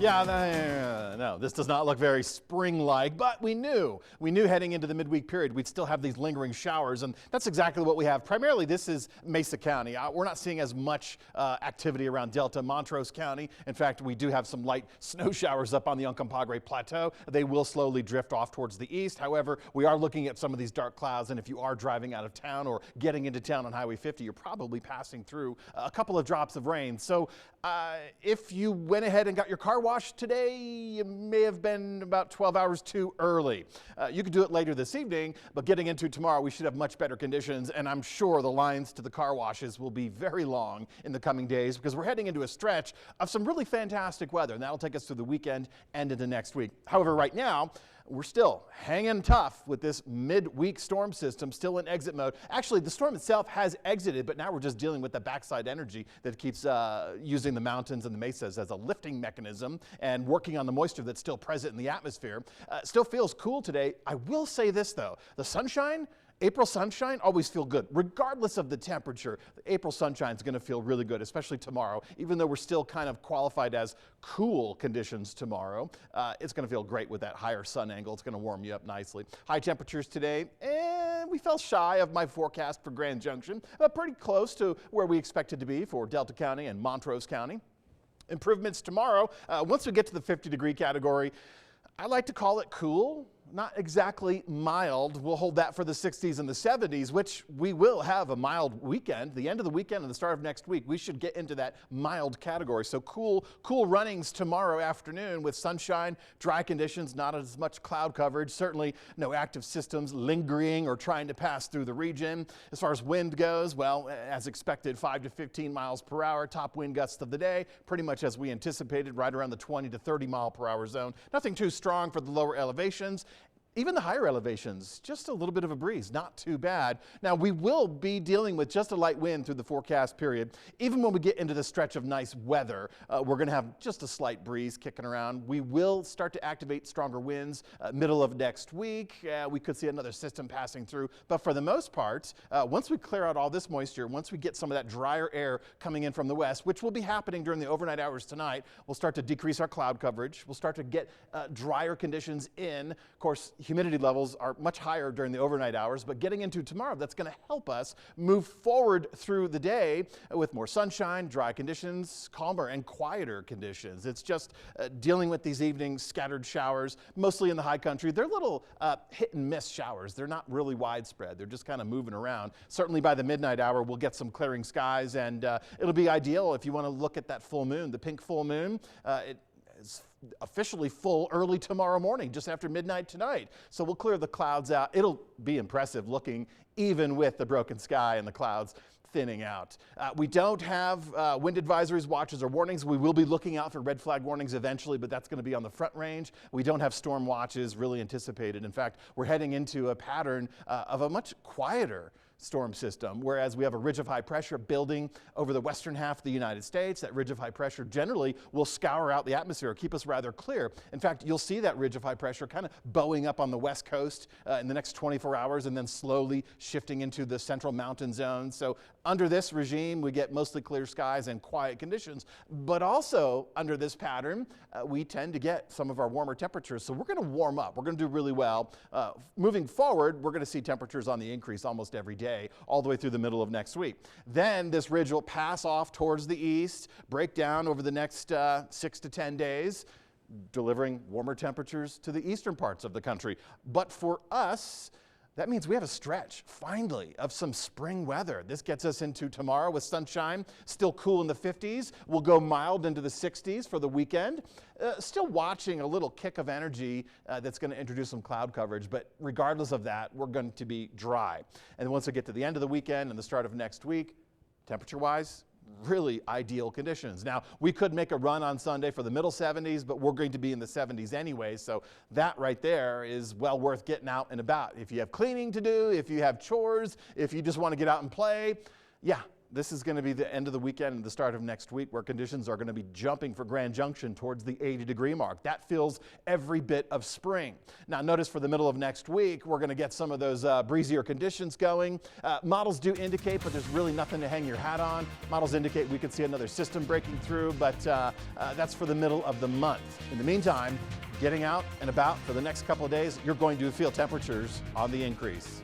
Yeah, no, this does not look very spring-like, but we knew heading into the midweek period we'd still have these lingering showers, and that's exactly what we have. Primarily, this is Mesa County. We're not seeing as much activity around Delta, Montrose County. In fact, we do have some light snow showers up on the Uncompahgre Plateau. They will slowly drift off towards the east. However, we are looking at some of these dark clouds, and if you are driving out of town or getting into town on Highway 50, you're probably passing through a couple of drops of rain. So if you went ahead and got your car washed today, you may have been about 12 hours too early. You could do it later this evening, but getting into tomorrow, we should have much better conditions, and I'm sure the lines to the car washes will be very long in the coming days because we're heading into a stretch of some really fantastic weather, and that'll take us through the weekend and into next week. However, right now, we're still hanging tough with this midweek storm system still in exit mode. Actually, the storm itself has exited, but now we're just dealing with the backside energy that keeps using the mountains and the mesas as a lifting mechanism and working on the moisture that's still present in the atmosphere. Still feels cool today. I will say this, though. The sunshine, April sunshine, always feel good. Regardless of the temperature, the April sunshine is going to feel really good, especially tomorrow. Even though we're still kind of qualified as cool conditions tomorrow, it's going to feel great with that higher sun angle. It's going to warm you up nicely. High temperatures today, and we fell shy of my forecast for Grand Junction, but pretty close to where we expected to be for Delta County and Montrose County. Improvements tomorrow, once we get to the 50-degree category, I like to call it cool. Not exactly mild. We'll hold that for the 60s and the 70s, which we will have a mild weekend. The end of the weekend and the start of next week, we should get into that mild category. So cool runnings tomorrow afternoon with sunshine, dry conditions, not as much cloud coverage, certainly no active systems lingering or trying to pass through the region. As far as wind goes, well, as expected, 5 to 15 miles per hour, top wind gusts of the day, pretty much as we anticipated, right around the 20 to 30 mile per hour zone. Nothing too strong for the lower elevations. Even the higher elevations, just a little bit of a breeze, not too bad. Now, we will be dealing with just a light wind through the forecast period. Even when we get into the stretch of nice weather, we're going to have just a slight breeze kicking around. We will start to activate stronger winds middle of next week. We could see another system passing through. But for the most part, once we clear out all this moisture, once we get some of that drier air coming in from the west, which will be happening during the overnight hours tonight, we'll start to decrease our cloud coverage. We'll start to get drier conditions in. Of course, humidity levels are much higher during the overnight hours, but getting into tomorrow, that's going to help us move forward through the day with more sunshine, dry conditions, calmer and quieter conditions. It's just dealing with these evening scattered showers, mostly in the high country. They're little hit and miss showers. They're not really widespread. They're just kind of moving around. Certainly by the midnight hour, we'll get some clearing skies, and it'll be ideal if you want to look at that full moon, the pink full moon. It is officially full early tomorrow morning, just after midnight tonight. So we'll clear the clouds out. It'll be impressive looking even with the broken sky and the clouds thinning out. We don't have wind advisories, watches, or warnings. We will be looking out for red flag warnings eventually, but that's going to be on the front range. We don't have storm watches really anticipated. In fact, we're heading into a pattern of a much quieter storm system, whereas we have a ridge of high pressure building over the western half of the United States. That ridge of high pressure generally will scour out the atmosphere, keep us rather clear. In fact, you'll see that ridge of high pressure kind of bowing up on the west coast in the next 24 hours and then slowly shifting into the central mountain zone. So under this regime, we get mostly clear skies and quiet conditions, but also under this pattern, we tend to get some of our warmer temperatures. So we're going to warm up. We're going to do really well. Moving forward, we're going to see temperatures on the increase almost every day, all the way through the middle of next week. Then this ridge will pass off towards the east, break down over the next 6 to 10 days, delivering warmer temperatures to the eastern parts of the country. But for us, that means we have a stretch, finally, of some spring weather. This gets us into tomorrow with sunshine, still cool in the 50s. We'll go mild into the 60s for the weekend. Still watching a little kick of energy that's going to introduce some cloud coverage, but regardless of that, we're going to be dry. And once we get to the end of the weekend and the start of next week, temperature-wise, really ideal conditions. Now, we could make a run on Sunday for the middle 70s, but we're going to be in the 70s anyway, so that right there is well worth getting out and about. If you have cleaning to do, if you have chores, if you just want to get out and play, yeah, This is going to be the end of the weekend and the start of next week where conditions are going to be jumping for Grand Junction towards the 80-degree mark. That feels every bit of spring. Now notice for the middle of next week, we're going to get some of those breezier conditions going. Models do indicate, but there's really nothing to hang your hat on. Models indicate we could see another system breaking through, but that's for the middle of the month. In the meantime, getting out and about for the next couple of days, you're going to feel temperatures on the increase.